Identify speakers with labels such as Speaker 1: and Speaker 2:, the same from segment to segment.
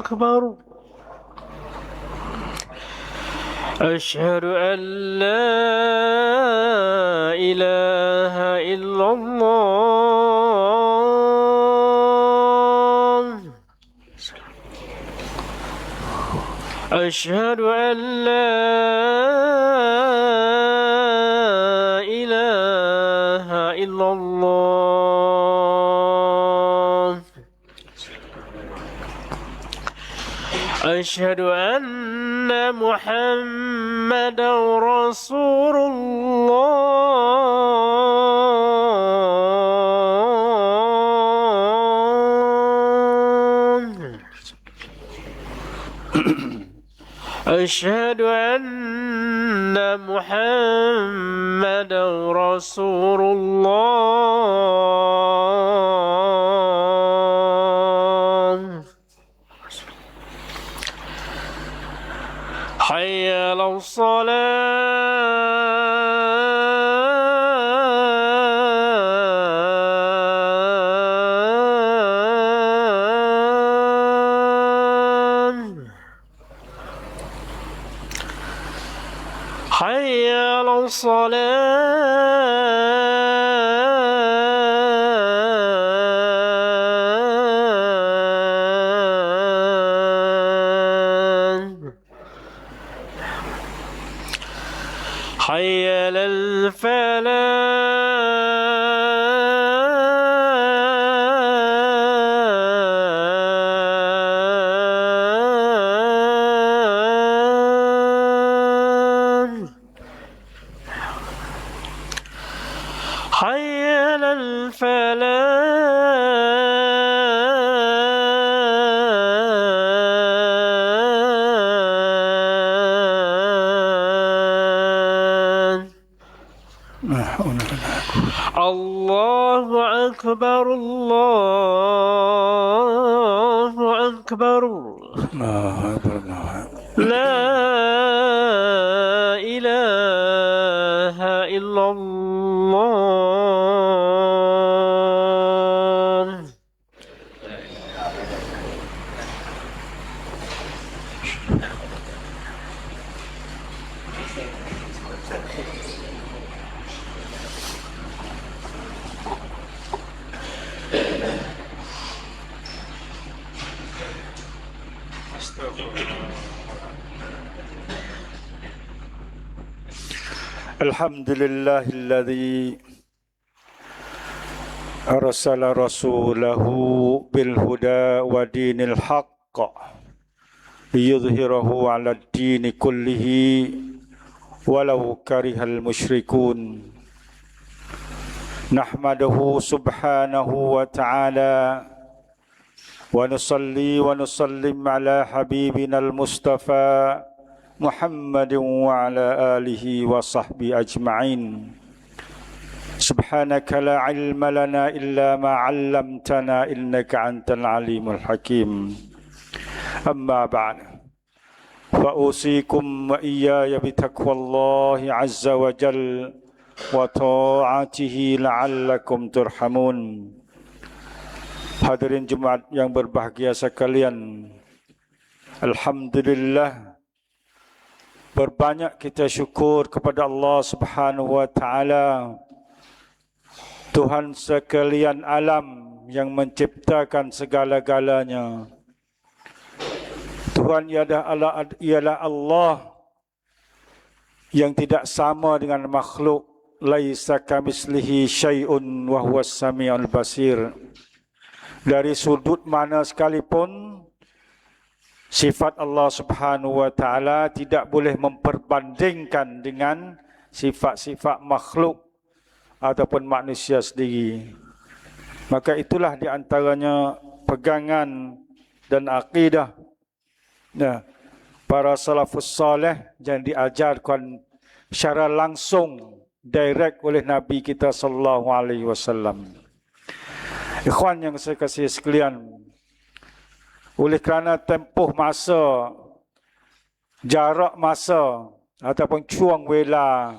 Speaker 1: أكبر أشهد أن لا إله إلا الله أشهد أن لا إله إلا الله أشهد أن محمدا رسول الله أشهد أن محمدا رسول الله حي على الصلاة حي على الصلاة حي على الفلاح حي على الفلاح الله أكبر الله أكبر لا إله إلا الله
Speaker 2: الحمد لله الذي أرسل رسوله بالهدى ودين الحق ليظهره على الدين كله ولو كره المشركون نحمده سبحانه وتعالى ونصلي ونسلم على حبيبنا المصطفى محمد وعلى آله وصحبه أجمعين سبحانك لا علم لنا إلا ما علمتنا إنك أنت العليم الحكيم أما بعد فأوصيكم وإياي بتقوى الله عز وجل وطاعته لعلكم ترحمون. Hadirin Jumat yang berbahagia sekalian, Alhamdulillah, berbanyak kita syukur kepada Allah Subhanahu wa taala, Tuhan sekalian alam yang menciptakan segala-galanya. Tuhan ialah Allah yang tidak sama dengan makhluk. Laisa kamislihi syai'un wa huwas samiul basir. Dari sudut mana sekalipun, sifat Allah Subhanahu wa taala tidak boleh memperbandingkan dengan sifat-sifat makhluk ataupun manusia sendiri. Maka itulah di antaranya pegangan dan akidah para salafus salih yang diajarkan secara langsung direct oleh Nabi kita sallallahu alaihi wasallam. Ikhwan yang saya kasihi sekalian, oleh kerana tempoh masa, jarak masa ataupun chuang wela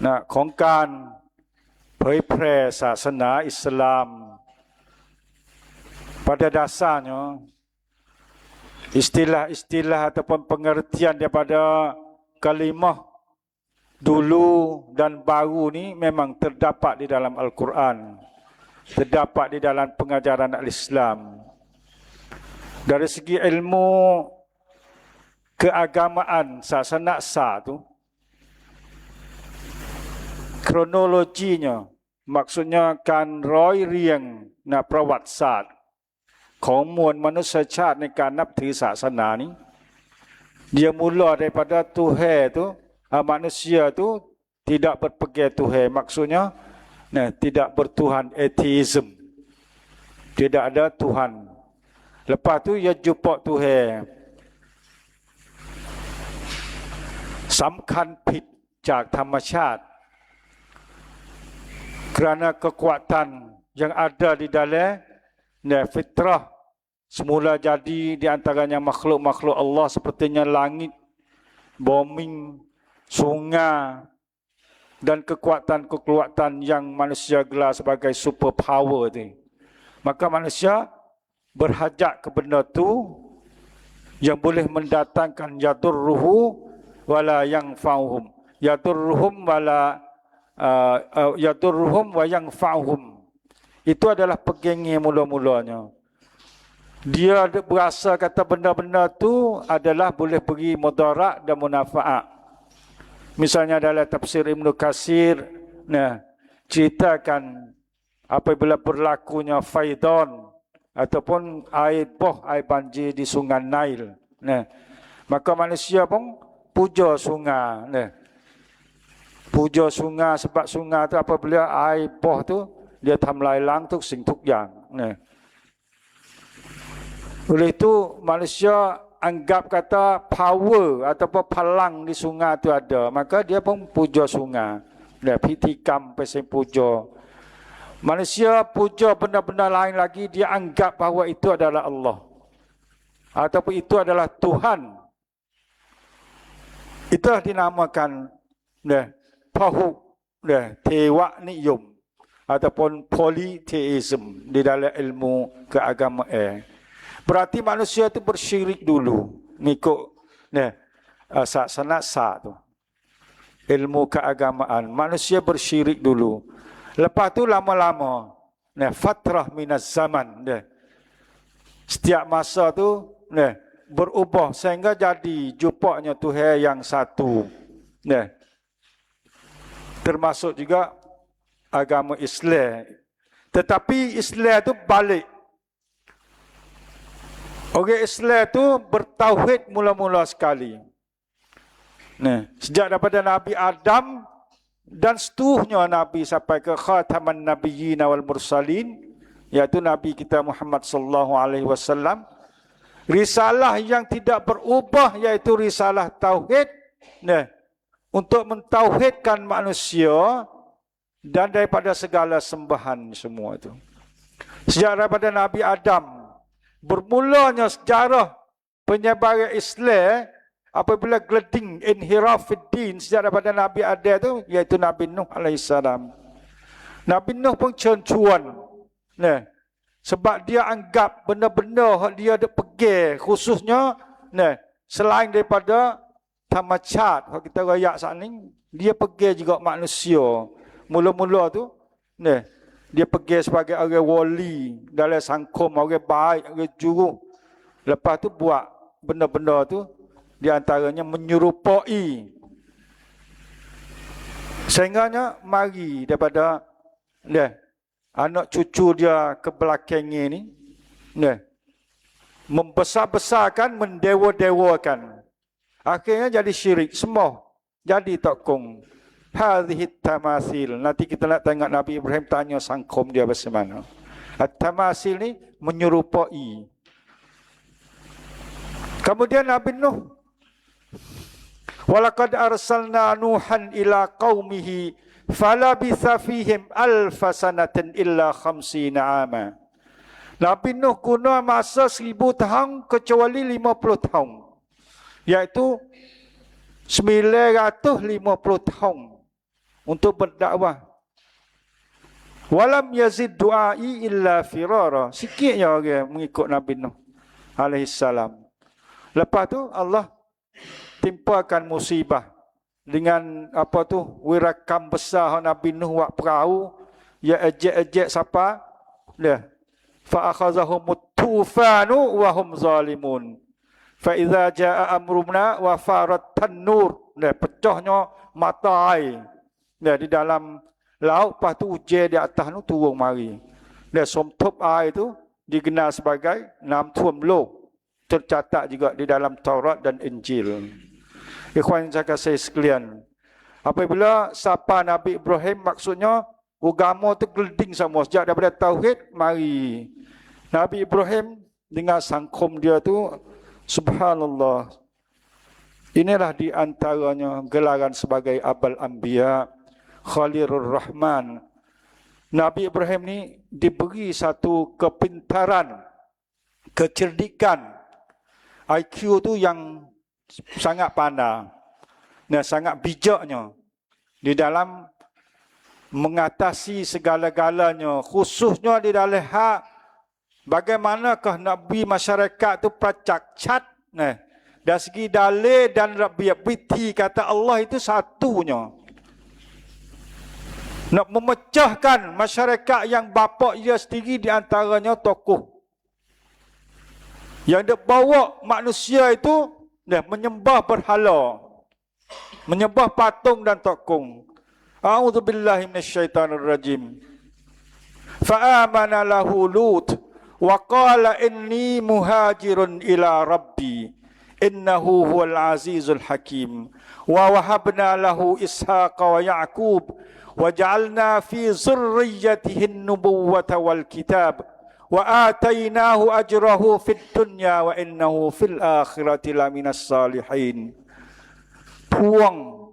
Speaker 2: nak ของการเผยแพร่ศาสนาอิสลาม pada dasarnya Istilah-istilah ataupun pengertian daripada kalimah dulu dan baru ni memang terdapat di dalam Al-Quran, terdapat di dalam pengajaran Al-Islam. Dari segi ilmu keagamaan sasanaksa tu, kronologinya, maksudnya kan roi ring na ประวัติศาสตร์ของมวลมนุษยชาติในการนับถือศาสนานี้ dia mula daripada Tuhan tu, manusia tu tidak berpegang Tuhan, maksudnya tidak bertuhan, atheism, tidak ada Tuhan. Lepas tu ia jumpa Tuhan, สำคัญผิดจากธรรมชาติ kerana kekuatan yang ada di dalam fitrah semula jadi di antaranya makhluk-makhluk Allah sepertinya langit, bumi, sungai dan kekuatan-kekuatan yang manusia gelar sebagai super power tu. Maka manusia berhajat ke benda tu yang boleh mendatangkan yadurruhu wala yanfa'uhum. Yadurruhum wala yadurruhum wa yanfa'uhum. Itu adalah pegangnya mula-mulanya. Dia berasa kata benda-benda tu adalah boleh beri mudarat dan munafaat. Misalnya dalam tafsir Ibn Katsir, ceritakan apabila berlakunya faidon ataupun air banjir di sungai Nile. Maka manusia pun puja sungai. Puja sungai sebab sungai tu apabila air tu dia ทำลายล้างทุกสิ่งทุกอย่าง Oleh itu manusia anggap kata power ataupun palang di sungai itu ada, maka dia pun puja sungai. Pitikam pasal puja. Manusia puja benda-benda lain lagi, dia anggap bahawa itu adalah Allah ataupun itu adalah Tuhan. Itulah dinamakan pahu tewa niyum ataupun polytheism di dalam ilmu keagamaan. Berarti manusia itu bersyirik dulu mengikut sasanaksa tu, ilmu keagamaan. Manusia bersyirik dulu. Lepas tu lama-lama fatrah minaz zaman, setiap masa tu berubah sehingga jadi jumpanya Tuhan yang satu. Termasuk juga agama Islam. Tetapi Islam itu balik. Orang Islam itu bertauhid mula-mula sekali. Sejak daripada Nabi Adam dan seterusnya Nabi sampai ke khataman nabiyyin wal mursalin, iaitu Nabi kita Muhammad sallallahu alaihi wasallam. Risalah yang tidak berubah iaitu risalah tauhid, untuk mentauhidkan manusia dan daripada segala sembahan semua itu. Sejak daripada Nabi Adam bermulanya sejarah penyebaran Islam apabila geleding inhirafiddin sejak daripada Nabi Adam itu, iaitu Nabi Nuh alaihissalam. Nabi Nuh pun cencuan, sebab dia anggap benda-benda yang dia ada pergi khususnya selain daripada tamat, kalau kita rayak saat ni, dia pergi juga manusia. Mula-mula tu dia pergi sebagai orang wali dalam sangkum, orang baik, orang juru. Lepas tu buat benda-benda tu, di antaranya menyerupai. Sehingganya mari daripada anak cucu dia ke belakangnya ni, membesar-besarkan, mendewa-dewakan. Akhirnya jadi syirik semua. Jadi tokong. Hadhihi tamasil. Nanti kita nak tengok Nabi Ibrahim tanya sangkum dia bagaimana. Tamasil ni menyerupai. Kemudian Nabi Nuh. Walaqad arsalna Nuhan ila qaumihi falabitha fihim alfa sanatin illa 50 ama. Nabi Nuh guna masa 1000 tahun kecuali 50 tahun. Iaitu 950 tahun untuk berdakwah. Walam yazid du'ai illa firara. Sikitnya orang mengikut Nabi Nuh alaihissalam. Lepas tu Allah timpakan musibah dengan apa tu wirakam besar Nabi Nuh buat perahu, ya ejek-ejek siapa dia, fa akhazahumut tufanu wa hum zalimun, fa iza jaa amruna wa farat tanur, dia pecahnya mata air dia di dalam laut, lepas tu hujan di atas tu turun mari, dia somtop air tu dikenal sebagai nam tuam lok, tercatat juga di dalam Taurat dan Injil. Ikhwan saya kasih sekalian, apabila sapa Nabi Ibrahim, maksudnya agama tu gelding semua sejak daripada tauhid mari. Nabi Ibrahim dengan sangkum dia tu, subhanallah, inilah di antaranya gelaran sebagai Abul Anbiya, Khalilur Rahman. Nabi Ibrahim ni diberi satu kepintaran, kecerdikan, IQ tu yang sangat pandai, sangat bijaknya di dalam mengatasi segala-galanya, khususnya di dalam hak bagaimanakah nak beri masyarakat tu percakcat, dari segi dalil dan bukti kata Allah itu satunya. Nak memecahkan masyarakat yang bapa ia sendiri di antaranya tokoh yang dia bawa manusia itu menyembah berhala, menyembah patung dan tokong. A'udzubillahi minasyaitonirrajim. Fa'amana lahu Lut wa qala inni muhajirun ila rabbi innahu huwal azizul hakim wa wahabna lahu ishaqa wa ya'qub wa ja'alna fi zurriyyatihi an-nubuwwata wal kitab wa atainahu ajrahu fid dunya wa innahu fil akhirati laminas salihin. Puang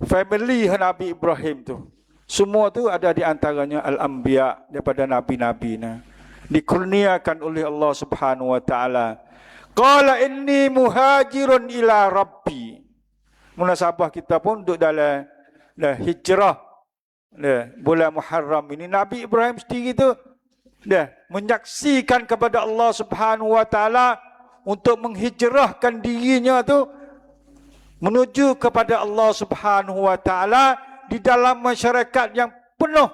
Speaker 2: family Nabi Ibrahim tu, semua tu ada di antaranya al-anbiya, daripada nabi-nabi dikurniakan oleh Allah Subhanahu wa taala. Qala inni muhajirun ila rabbi. Munasabah kita pun duduk dalam hijrah bulan Muharram ini. Nabi Ibrahim sendiri tu menyaksikan kepada Allah Subhanahu wa taala untuk menghijrahkan dirinya tu menuju kepada Allah Subhanahu wa taala di dalam masyarakat yang penuh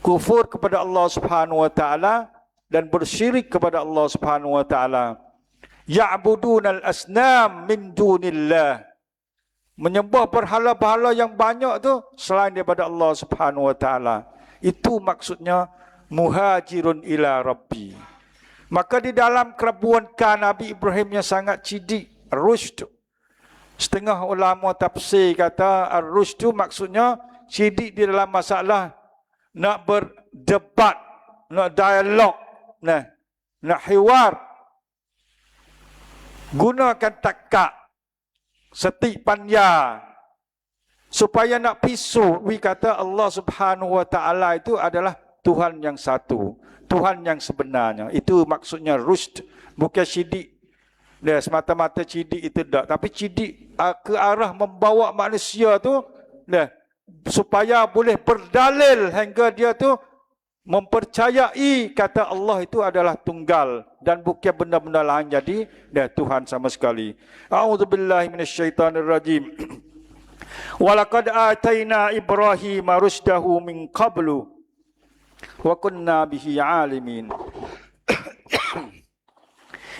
Speaker 2: kufur kepada Allah Subhanahu wa taala dan bersyirik kepada Allah Subhanahu wa taala. Ya'budunal asnam min dunillah, menyembah berhala-berhala yang banyak tu selain daripada Allah Subhanahu wa taala. Itu maksudnya muhajirun ila rabbi. Maka di dalam kerabuankan Nabi Ibrahim yang sangat cidik, rushd. Setengah ulama tafsir kata ar-rushd maksudnya cidik di dalam masalah nak berdebat, nak dialog, nak hiwar. Gunakan takak, setik panya, supaya nak pisu, kata Allah Subhanahu wa taala itu adalah Tuhan yang satu, Tuhan yang sebenarnya. Itu maksudnya rushd, bukan cidik. Semata-mata cidik itu tak, tapi cidik ke arah membawa manusia tu supaya boleh berdalil hingga dia tu mempercayai kata Allah itu adalah tunggal dan bukan benda-benda lain jadi Tuhan sama sekali. A'udzubillahi minasyaitonirrajim. Walaqad ataina Ibrahima rusydahu min qablu wa kunna bihi alimin.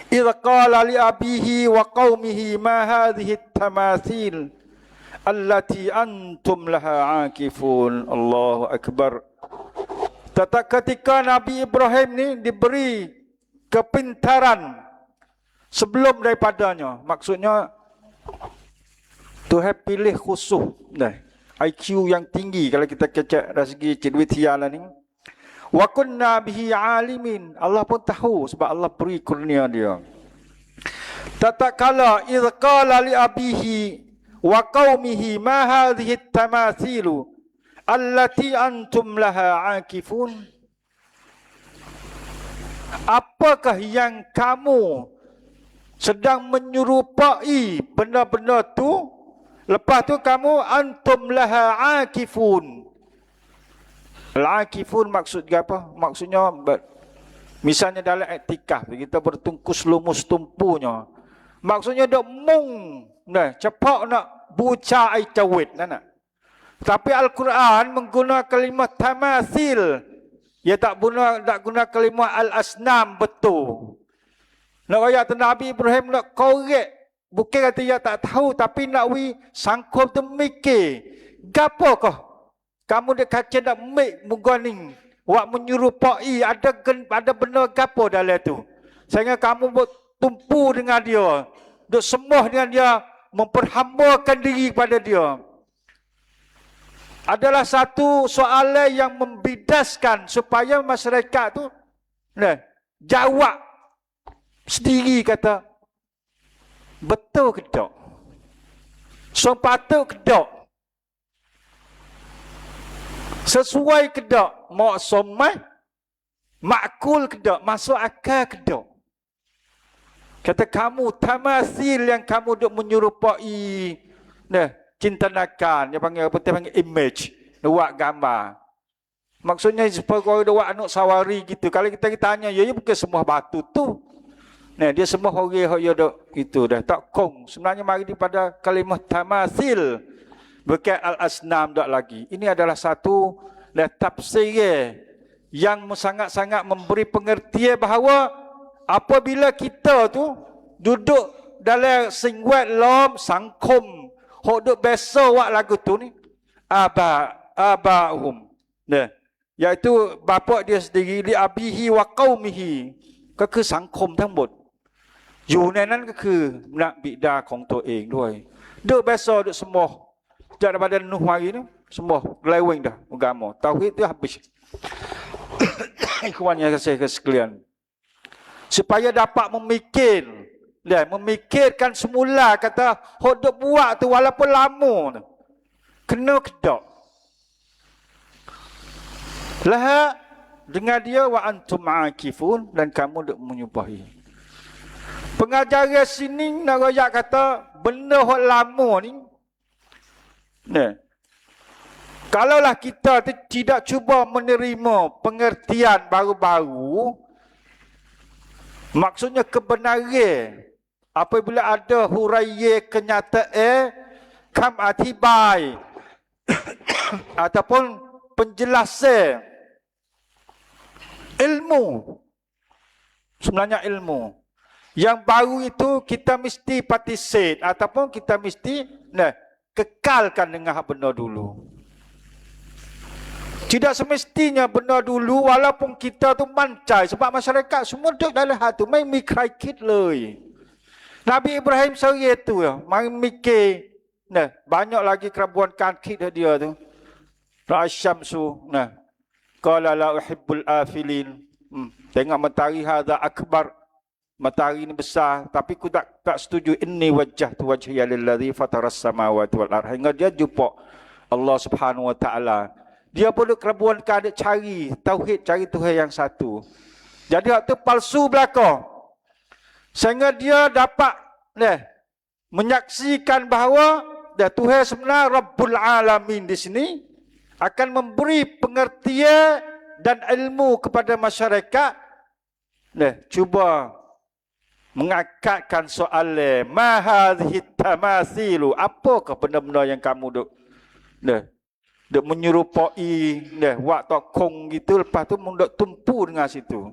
Speaker 2: Idza qala li abihi wa qaumihi ma hadhihi at-tamathil allati antum laha akifun. Allahu akbar. Ketika Nabi Ibrahim ni diberi kepintaran sebelum daripadanya, maksudnya Tuhan pilih khusus IQ yang tinggi kalau kita kecek dari segi cidwitia lah ni. Wa kunna bihi alimin, Allah pun tahu sebab Allah beri kurnia dia. Tatkala idz qala li abihi wa qaumihi ma hadhihi at-tamathilu allati antum laha akifun. Apakah yang kamu sedang menyerupai benda-benda tu, lepas tu kamu antum laha akifun. Al-akifun maksud apa? Maksudnya Misalnya dalam iktikaf kita bertungkus lumus tumpunya. Maksudnya dok mung, nah, cepat nak buca ai cawit nak. Tapi Al-Quran menggunakan kalimat tamathil. Ia tak guna kalimat al-asnam betul. Nak ayat Nabi Ibrahim nak korek. Bukan kata ia tak tahu tapi nak sangkul tu mikir. Gapo kah? Kamu dek kaca nak mik muganing. Wak menyerupai ada benda gapo dalam tu. Sehingga kamu bertumpu dengan dia. Duk sembah dengan dia, memperhambakan diri kepada dia. Adalah satu soalan yang membidaskan supaya masyarakat tu jawab sendiri kata betul ke tak? So patut ke tak? Sesuai ke tak? Maksumah? Makul ke tak? Masuk akal ke tak? Kata kamu, tamasil yang kamu duk menyerupai cintanakan, dia panggil apa? Dia panggil image, buat gambar. Maksudnya supaya kau ada buat anak sawari gitu. Kalau kita tanya, ya bukan semua batu tu. Nah, dia semua orang yang duk itu dah tak kong. Sebenarnya mari daripada kalimah tamasil. Bukan al-asnam tak lagi. Ini adalah satu tafsir yang sangat-sangat memberi pengertian bahawa apabila kita tu duduk dalam singwat lom sangkum hok duk biasa wak lagu tu ni abahum. Nah, iaitu bapa dia sendiri li abihi wa qaumihi ก็คือสังคมทั้งหมดอยู่ในนั้นก็คือนักบิดาของตัวเองด้วยเด้อ besok duk semua daripada Nuh hari ni semua leweng dah agama tauhid tu habis. Ikhwan yang saya sekalian, supaya dapat memikirkan semula kata hok duk buat tu walaupun lama kena kedak lah dengan dia wa antum akifun dan kamu duk menyubahi. Pengajaran sini nak royak kata benda hok lama ni kalaulah kita tidak cuba menerima pengertian baru-baru, maksudnya kebenaran apabila ada huraian kenyataan kam atibai ataupun penjelasan ilmu, sebenarnya ilmu yang baru itu kita mesti participate ataupun kita mesti kekalkan dengan benda dulu. Tidak semestinya benda dulu walaupun kita tu mancai sebab masyarakat semua duduk dalam hati main mikir kitเลย. Nabi Ibrahim sehari itu main mikir banyak lagi kerabuan kit dia tu. Rasyamsu qala la uhibbul afilin. Tengok matahari hadza akbar. Matahari ni besar tapi aku tak setuju inni wajjahtu wajhiya lillazi fataras samawati wal ardh. Hingga dia jumpa Allah Subhanahu wa taala. Dia perlu kerabuan dia cari tauhid, cari Tuhan yang satu. Jadi waktu palsu belaka. Sehingga dia dapat menyaksikan bahawa Tuhan sebenar Rabbul Alamin di sini akan memberi pengertian dan ilmu kepada masyarakat. Cuba mengakatkan soalan ma hadhihi tamathilu, apakah benda-benda yang kamu duk menyerupai wak tokong gitu, lepas tu duk tumpu dengan situ.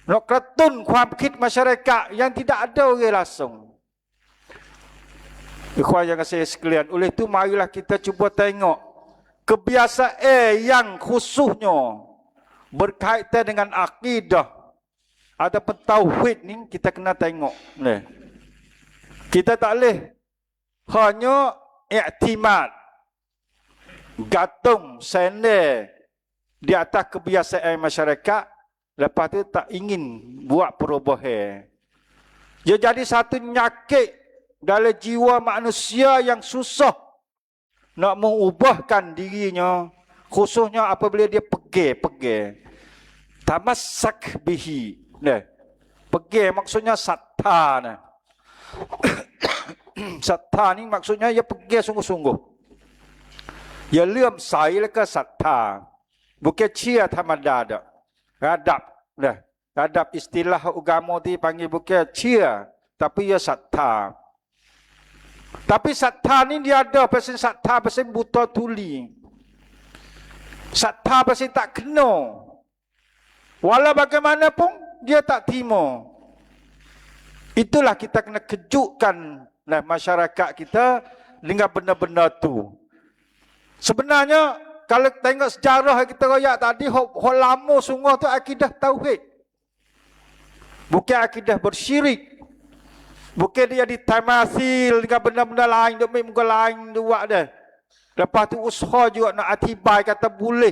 Speaker 2: Nak keretunความคิด masyarakat yang tidak ada orang langsung. Ikhwan yang saya sekalian, oleh itu marilah kita cuba tengok kebiasaan yang khususnya berkaitan dengan akidah ataupun tauhid ni kita kena tengok. Kita tak boleh hanya iktimad gantung sendal di atas kebiasaan masyarakat, lepas tu tak ingin buat perubahan. Dia jadi satu nyakit dalam jiwa manusia yang susah nak mengubahkan dirinya, khususnya apabila dia pergi tamassak bihi. Pergi maksudnya satta. Satta ni maksudnya dia pergi sungguh-sungguh. Ya เลื่อมใส แล้วก็ศรัทธา bukan cia ธรรมดา radap terhadap istilah agama tu panggil bukan cia, tapi ia satta. Tapi satta ni dia ada pasal satta pasal buta tuli. Satta pasal tak kena. Walau bagaimanapun dia tak terima. Itulah kita kena kejutkan masyarakat kita dengan benda-benda tu. Sebenarnya kalau tengok sejarah kita royak tadi, hok lama sungguh tu akidah tauhid. Bukan akidah bersyirik. Bukan dia ditamasil dengan benda-benda lain, duk muka lain buat dah. Lepas tu usaha juga nak atibai kata boleh.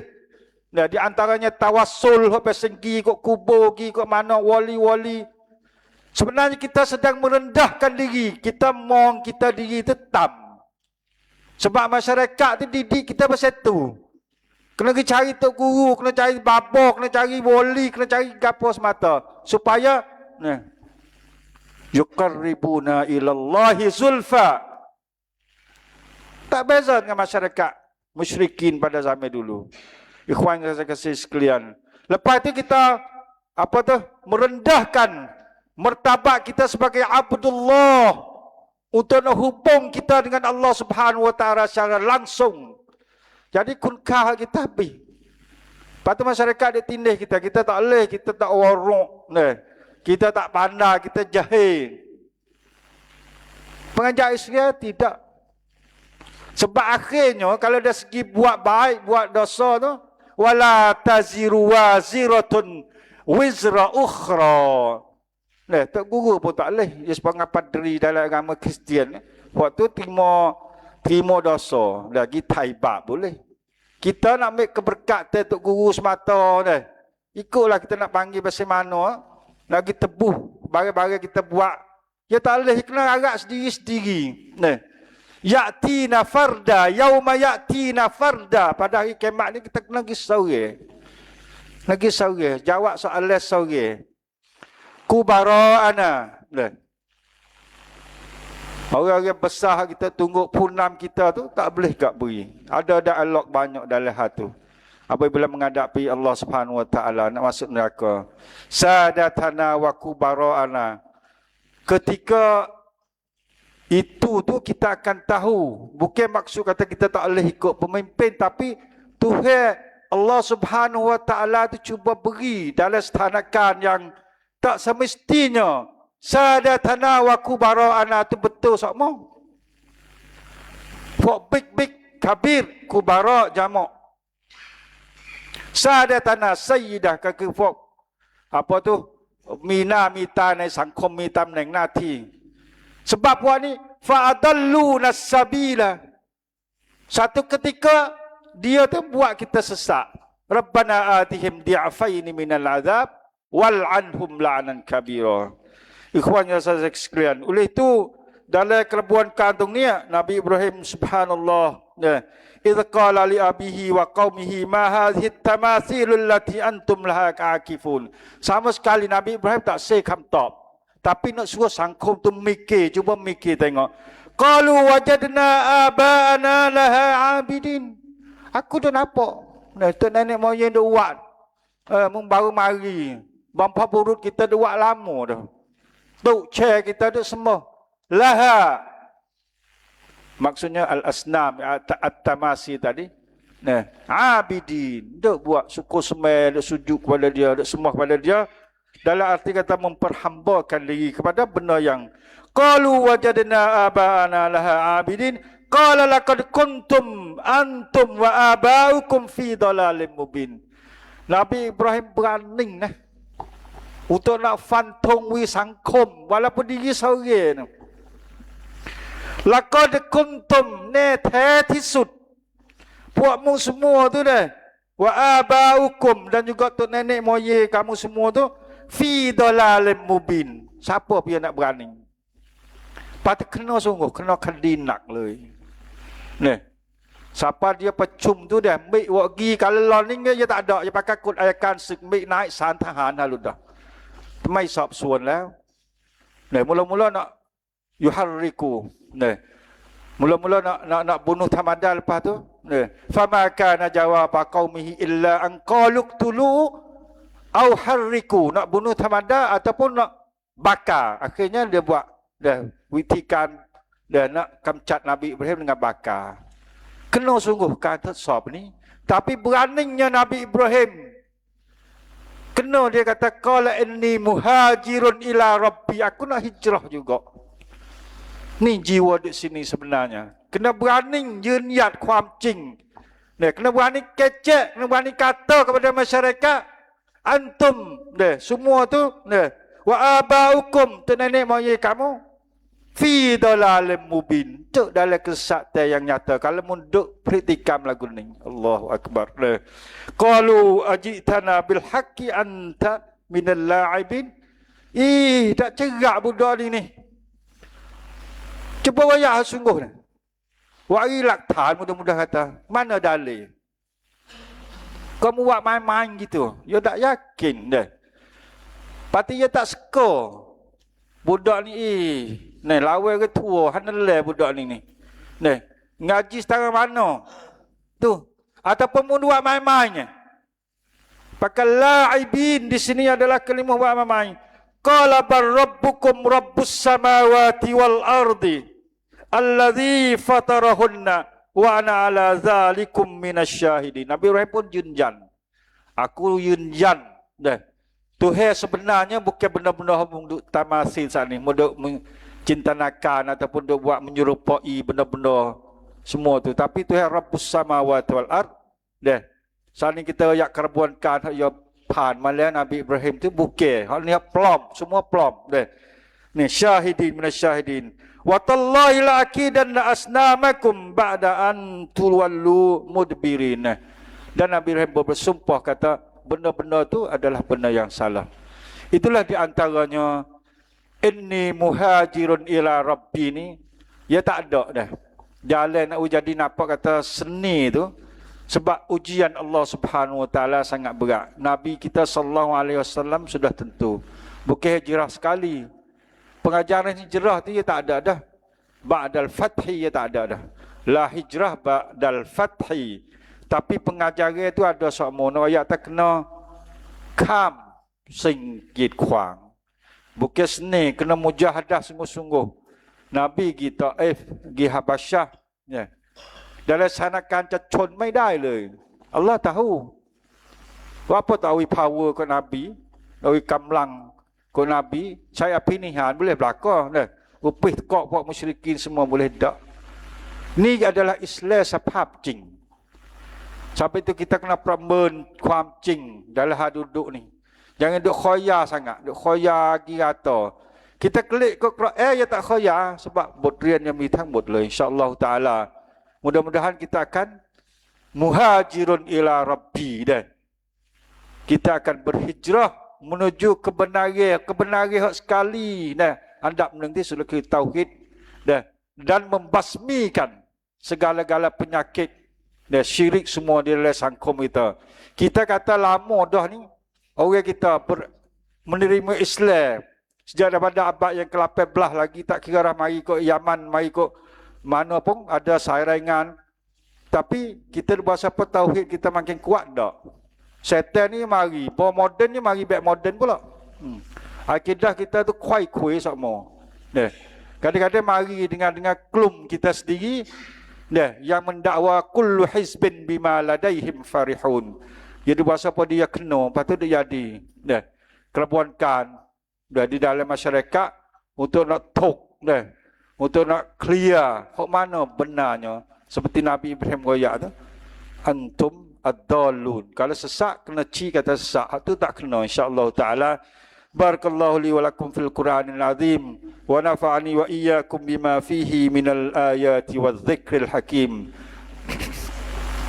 Speaker 2: Nah, di antaranya tawassul, hok pergi kok kubur, pergi kok mana wali-wali. Sebenarnya kita sedang merendahkan diri. Kita mong kita diri tetap. Sebab masyarakat tu didik kita pasal tu. Kena pergi cari tok guru, kena cari babak, kena cari wali, kena cari gapo semata. Supaya yuqarribuna ilallahi zulfa. Tak beza dengan masyarakat musyrikin pada zaman dulu. Ikhwan yang saya kasih sekalian. Lepas itu kita merendahkan martabat kita sebagai abdullah untuk nak hubung kita dengan Allah Subhanahu wa taala secara langsung. Jadi kunkah kita habis. Lepas tu masyarakat dia tindih kita tak boleh, kita tak waruk, kita tak pandai, kita jahil. Pengajar Islam tidak. Sebab akhirnya kalau dari segi buat baik, buat dosa tu, wala taziru waziratun wizra ukhra. Tak guru pun tak boleh. Dia sebagai padri dalam agama Kristian. Waktu terima dosa. Lagi taibat boleh. Kita nak ambil keberkatan untuk guru semata. Ikutlah kita nak panggil bahasa mana. Lagi tebuh. Barang-barang kita buat. Ya tak boleh. Kena agak sendiri-sendiri. Ya'tina farda. Yauma ya'tina farda. Pada hari kiamat ni kita kena pergi sore. Lagi sore. Jawab soalan sore. Kubara'ana. Orang-orang besar kita tunggu punam kita tu tak boleh tak beri. Ada dialog banyak dalam hatu. Apabila menghadapi Allah Subhanahu wa taala nak masuk neraka. Sadatana wa kubara'ana. Ketika itu tu kita akan tahu. Bukan maksud kata kita tak boleh ikut pemimpin, tapi Tuhan Allah Subhanahu wa taala tu cuba beri dalam setanakan yang tak semestinya. Sadatana wa kubara'ana tu betul sama. Fok big kabir kubara jamak. Sadatana sayyidah kaki fok apa tu mitaในสังคมมีตำแหน่งหน้าที่ sebab buat ni fa'adallu nasabila. Satu ketika dia tu buat kita sesat. Rabbana atihim di'afaini minal azab wal'anhum la'anan kabira. Ikhwan yang saya sekalian, oleh itu dalam kelebuhan kantung ni Nabi Ibrahim subhanallah idh qala li abihi wa qaumihi ma hadhihi tamathilul lati antum laha akifun. Sama sekali Nabi Ibrahim tak say คำตอบ tapi nak suruh sangkum tu mikir, cuba mikir tengok. Qalu wajadna aba'ana laha abidin. Aku dah nampak tok nenek moyang dah buat baru mari. Bapa burut kita dah buat lama dah. Tok chair kita dah semua laha. Maksudnya al-asnam at-tamasi tadi. Abidin. Dak buat suku semai, dak sujud kepada dia, dak sembah kepada dia. Dalam arti kata memperhambakan diri kepada benda yang qalu wajadna aba'ana laha abidin. Qala laqad kuntum antum wa aba'ukum fi dhalalim mubin. Nabi Ibrahim berani untuk nak fantungwi sangkum walaupun diri seorang. Laqad kuntum neแท้ ที่สุด puakmu semua tu wa abaukum dan juga tok nenek moyang kamu semua tu fi dhalalim mubin. Siapa dia nak berani? Patut kena sungguh, kena kedinakเลย. Siapa dia pecum tu dah ambil wagi kalau lawan ni dia tak ada, dia pakai kod ayakanศึก ambil naik saan tahan lalu dah. ไม่สอบสวนแล้ว mula-mula nak yuharriku. Mula-mula nak bunuh Tamadan lepas tu. Fama kana jawab qaumihi illa an qalu qtulu Au harriku, nak bunuh tamada ataupun nak bakar. Akhirnya dia buat witikan dia nak kamcat Nabi Ibrahim dengan bakar. Kena sungguh kata sob ni. Tapi beraninya Nabi Ibrahim. Kena dia kata qala inni muhajirun ila rabbi. Aku nak hijrah juga. Ni jiwa di sini sebenarnya. Kena beraniยืนหยัด ความจริง. Kena berani kecek, kena berani kata kepada masyarakat. Antum, semua tu, wa abaukum, tu nenek moyang kamu, fi dalalim mubin, cuk dalam kesesatan yang nyata. Kalau munduk praktikam lagu ni. Allahu akbar. Qalu ajitana bil haqqi anta minal la'ibin. Tak cerak budak ni. Cuba wayah sungguh ni. Wari laktan mudah-mudah kata. Mana dalil? Kamu buat main-main gitu. Dia tak yakin dah. Pati dia tak suka. Budak ni, ni lawa ke tua, hanelai budak ni. Ni, ngaji setara mana? Tu. Ataupun mu buat main-mainnya. Pakai la'ibin di sini adalah kalimah buat main-main. Qala bar rabbukum rabbus samawati wal ardi alladzi fatarahunna wa ana ala zalikum minasyahidin. Nabi Ibrahim pun junjan. Aku junjan dah. Tuhan sebenarnya bukan benda-benda untuk tamasil saat ni, untuk mencintanakan ataupun untuk buat menyerupai benda-benda semua tu. Tapi Tuhan Rabbus samawati wal ard dah. Saat ni kita ayat kerbuankan ya pan malah Nabi Ibrahim tu bukan. Hal ni plom, semua plom dah. Ni syahidin minasyahidin. Wa tallahi la akidan la asnamakum ba'da an tulwallu mudbirin. Dan Nabi Ibrahim bersumpah kata benda-benda tu adalah benda yang salah. Itulah di antaranya inni muhajirun ila rabbi ni, ya tak ada dah. Jalan nak jadi nampak kata seni tu sebab ujian Allah Subhanahu wa taala sangat berat. Nabi kita sallallahu alaihi wasallam sudah tentu bukan hijrah sekali. Pengajaran hijrah tu ya tak ada dah. Ba'dal fathi ya tak ada dah. La hijrah ba'dal fathi. Tapi pengajaran itu ada sokmono ayat tak kena kam singgit kuang. Bukan seni, kena mujahadah sungguh-sungguh. Nabi kita gi Habasyah ya. Dalam sanakan cecun mai dai le. Allah tahu. Apa tahu power ke Nabi, tahu kamlang ke Nabi, saya pilihan boleh belaka dah. Upih tekak buat musyrikin semua boleh tak. Ni adalah Islam sahab jing. Sampai itu kita kena permen kuam jing dalam duduk ni. Jangan duk khoya sangat, duk khoya girata. Kita klik ke Quran ya tak khoya sebab bodrian yang mitang bot le insya-Allah taala. Mudah-mudahan kita akan muhajirun ila rabbi dan kita akan berhijrah menuju kebenaran hak sekali nah andap nanti sudah ke tauhid dan membasmikan segala-gala penyakit dan syirik semua di dalam sangkum kita. Kita kata lama dah ni orang kita menerima Islam sejak daripada abad yang ke-18 lagi, tak kira dah mari ke Yaman, mari ke mana pun ada saringan. Tapi kita bahasa apa tauhid kita makin kuat tak? Setan ni mari, bawa moden ni mari back moden pula. Akidah kita tu kuai-kuai semua. Kadang-kadang mari dengan klum kita sendiri yang mendakwa kullu hizbin bima ladaihim farihun. Jadi bahasa apa dia kena, patut dia jadi. Kelebuankan di dalam masyarakat untuk nak tok untuk nak clear hak mana benarnya seperti Nabi Ibrahim royak tu antum ad-dallun. Kalau sesak kena kata sesak, itu tak kena insya-Allah taala. Barakallahu li wa lakum fil Qur'anil azim wa nafa'ani wa iyyakum bima fihi minal ayati wadh-dhikril hakim.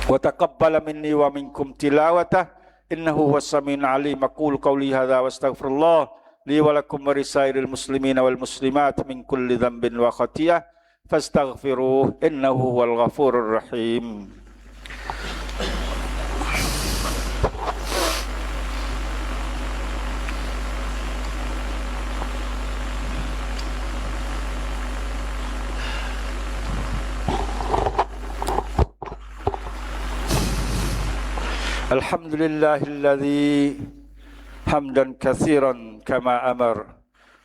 Speaker 2: Wa taqabbala minni wa minkum tilawatah innahu huwas samiul alim. Aqulu qawli hadza wa astaghfirullah li wa lakum wa lisairil muslimina wal muslimat min kulli dhanbin wa khatiyah fastaghfiruh innahu huwal ghafurur rahim. Alhamdulillahilladzi حمدا كثيرا كما أمر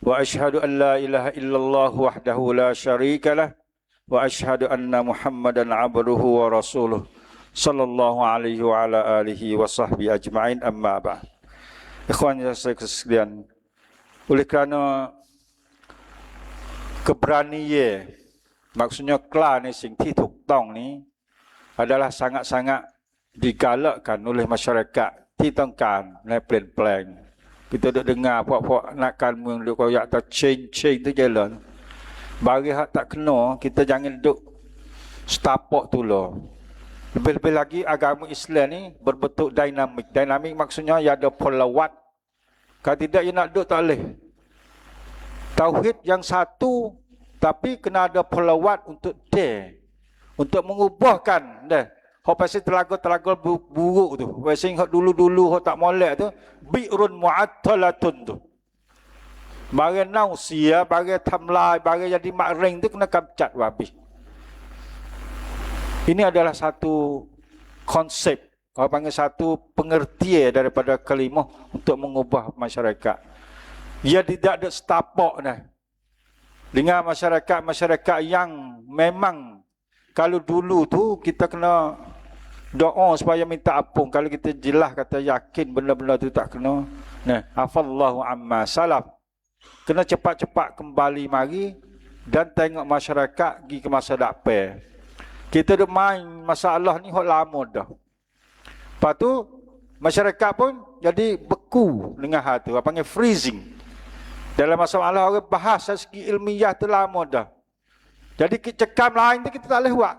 Speaker 2: وأشهد أن لا إله إلا الله وحده لا شريك له وأشهد أن محمدا عبده ورسوله صلى الله عليه وعلى آله وصحبه أجمعين أما بعد. Ikhwan yang saya sekalian, oleh kerana keberanian, maksudnya kelar ni,สิ่งที่ถูกต้องนี้ adalah sangat-sangat digalakkan oleh masyarakatที่ต้องการในเปลี่ยนแปลง kita duk dengar puak-puak nak kan มืองduk koyak tak change tu jalan. Bagi hak tak kena, kita jangan duk stapok tu lah. Lebih-lebih lagi agama Islam ni berbentuk dinamik. Dinamik maksudnya ia ada polawat. Kalau tidak ia nak duk tak boleh. Tauhid yang satu tapi kena ada polawat untuk untuk mengubahkan dah. Hak pasal telaga buruk tu. Pasal hak dulu-dulu hak tak molek tu, bi'run mu'attalatun tu. Barang nausia, barang tamlai, barang jadi makring tu kena kamcat habis. Ini adalah satu konsep, orang panggil satu pengertian daripada kalimah untuk mengubah masyarakat. Ia tidak ada setapak dah. Dengan masyarakat yang memang kalau dulu tu kita kena doa supaya minta ampun. Kalau kita jelas kata yakin benda-benda tu tak kena. Nah, afallahu amma salaf. Kena cepat-cepat kembali mari dan tengok masyarakat pergi ke masa depan. Kita duk main masalah ni hok lama dah. Lepas tu masyarakat pun jadi beku dengan hal tu. Apa panggil freezing. Dalam masalah orang bahas dari segi ilmiah tu lama dah. Jadi cekam lain tu kita tak boleh buat.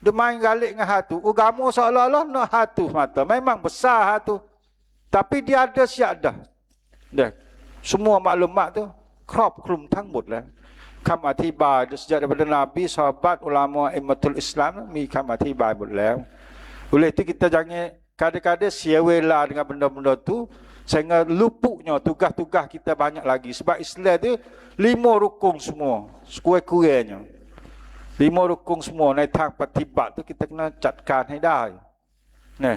Speaker 2: Dia main galik dengan hal tu. Agama seolah-olah nak hal tu semata. Memang besar hal tu. Tapi dia ada siap dah. Dah. Semua maklumat tu crop klum ทั้งหมดแล้ว คำอธิบาย sejak daripada Nabi, sahabat, ulama, imamatul Islam มีคำอธิบายหมดแล้ว oleh itu kita jangan kadang-kadang sia-wela dengan benda-benda tu sehingga lupuknya tugas-tugas kita banyak lagi. Sebab Islam tu 5 rukun semua, sekurang-kurangnya 5 rukun semua.ในทางปฏิบัติ tu kita kenaจัดการให้ได้ nah,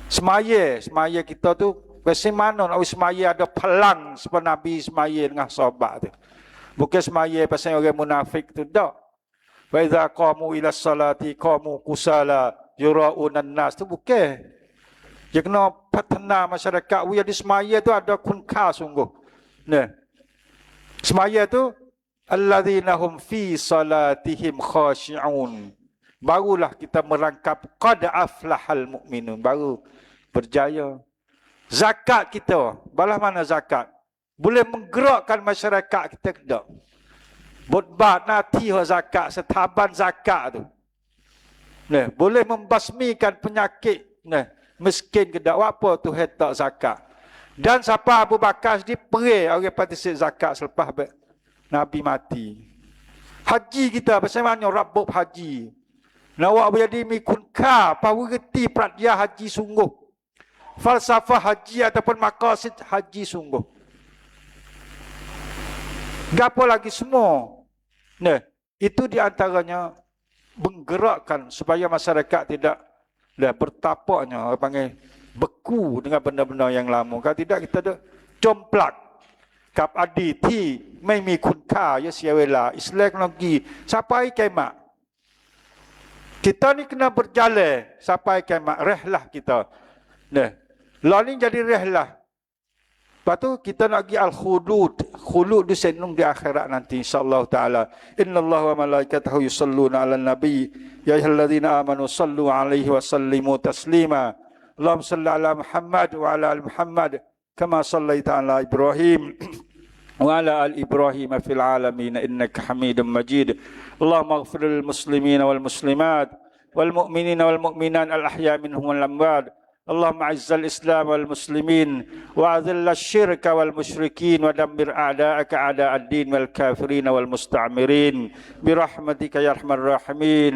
Speaker 2: semaya kita tu bagaimana nak semaya ada pelang seperti Nabi semaya dengan sahabat tu. Bukan semaya pasal orang munafik tu tak. Wa idza qamu ila salati qamu kusala yuraunan nas tu bukan. Dia kena patana masyarakat dia di semaya tu ada kunka sungguh. Nah. Semaya tu alladzina hum fi salatihim khashi'un. Barulah kita merangkap qad aflahal mu'minun, baru berjaya. Zakat kita, balah mana zakat? Boleh menggerakkan masyarakat kita ke tak? Botbat nanti zakat, setaban zakat tu. Nah, boleh membasmikan penyakit miskin ke tak? Apa tu hetak zakat? Dan siapa Abu Bakar di peri orang partisip zakat selepas Nabi mati. Haji kita, bagaimana rabbub haji? Nawak berjadi mikunka, pahu reti pradya haji sungguh. Falsafah haji ataupun maqasid haji sungguh. Gapo lagi semua. Nah, itu di antaranya menggerakkan supaya masyarakat tidak bertapaknya, apa panggil beku dengan benda-benda yang lama. Kalau tidak kita ada jomplak kap adi ti ไม่มีคุณค่า ya sia wela Islam lagi sampai kiamat. Kita ni kena berjalan sampai kiamat, rehlah kita. Nah, lalu jadi rehlah. Lepas tu kita nak pergi al-khulud. Khulud tu senung di akhirat nanti insya-Allah taala. Innallaha wa malaikatahu yusalluna 'alan nabi ya ayyuhalladzina amanu sallu 'alaihi wa sallimu taslima. Allahumma shalli 'ala Muhammad wa 'ala ali Muhammad kama shallaita 'ala Ibrahim wa 'ala ali Ibrahim fil 'alamin innaka Hamidum Majid. Allahumma ighfir lil muslimina wal muslimat wal mu'minina wal mu'minat al ahya minhum wal amwat. اللهم اعز الاسلام والمسلمين واذل الشرك والمشركين ودمر اعداءك اعداء الدين والكافرين والمستعمرين برحمتك يا ارحم الراحمين.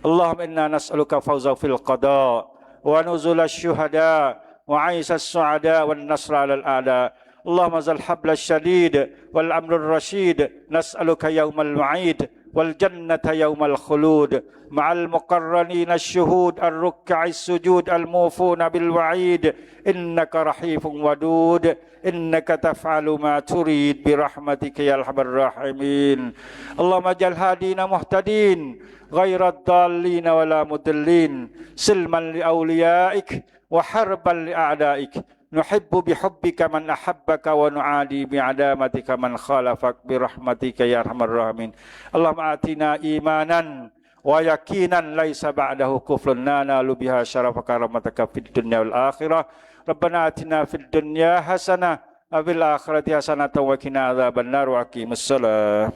Speaker 2: اللهم انا نسالك فوزا في القضاء ونزول الشهداء وعيش السعداء والنصر على الاعداء. اللهم زل الحبل الشديد والامر الرشيد نسالك يوم الوعيد والجنة يوم الخلود مع المقرنين الشهود الركع السجود الموفون بالوعيد إنك رحيف ودود إنك تفعل ما تريد برحمتك يا أرحم الراحمين اللهم اجعل هادينا مهتدين غير الضالين ولا مضلين سلما لأوليائك وحربا لأعدائك نحب بحبك من أحبك ونعادي بعدامتك من خالفك برحمتك يا أرحم الراحمين اللهم آتنا إيمانا ويقينا ليس بعده كفر ننال بها شرف كرامتك في الدنيا والآخرة ربنا آتنا في الدنيا حسنة وفي الآخرة حسنة وقنا عذاب النار وأقم الصلاة